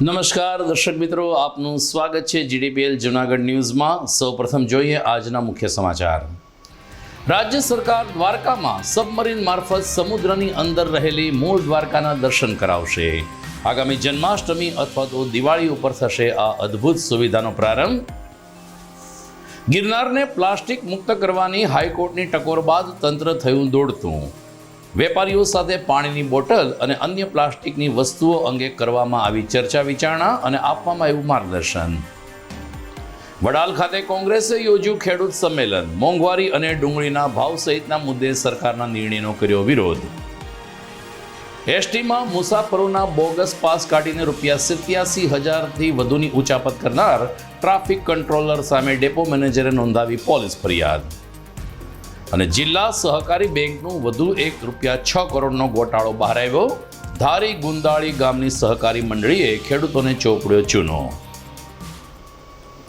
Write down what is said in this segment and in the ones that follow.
નમસ્કાર દર્શક મિત્રો, આપનું સ્વાગત છે જીડીપીએલ જૂનાગઢ ન્યૂઝમાં। સૌપ્રથમ જોઈએ આજના મુખ્ય સમાચાર। રાજ્ય સરકાર દ્વારકામાં સબમરીન મારફત સમુદ્રની અંદર રહેલી મૂળ દ્વારકાના દર્શન કરાવશે। આગામી જન્માષ્ટમી અથવા તો દિવાળી ઉપર થશે આ અદ્ભુત સુવિધાનો પ્રારંભ। ગિરનારને પ્લાસ્ટિક મુક્ત કરવાની હાઈકોર્ટની ટકોર બાદ તંત્ર થયું દોડતું। વેપારીઓ સાથે પાણીની બોટલ અને અન્ય પ્લાસ્ટિકની વસ્તુઓ અંગે કરવામાં આવી ચર્ચા વિચારણા અને આપવામાં આવ્યું માર્ગદર્શન। વડાલ ખાતે કોંગ્રેસે યોજ્યું ખેડૂત સંમેલન। મોંઘવારી અને ડુંગળીના ભાવ સહિતના મુદ્દે સરકારના નિર્ણયનો કર્યો વિરોધ। એસટીમાં મુસાફરોના બોગસ પાસ કાઢીને ₹87,000થી વધુની ઉચાપત કરનાર ટ્રાફિક કંટ્રોલર સામે ડેપો મેનેજરે નોંધાવી પોલીસ ફરિયાદ। અને જિલ્લા સહકારી બેંકનું વધુ એક ₹6 કરોડનો ગોટાળો બહાર આવ્યો। ધારી ગુંદાળી ગામની સહકારી મંડળીએ ખેડૂતોને ચોપડ્યો ચૂનો।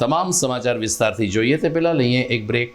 તમામ સમાચાર વિસ્તારથી જોઈએ તે પહેલા લઈએ એક બ્રેક।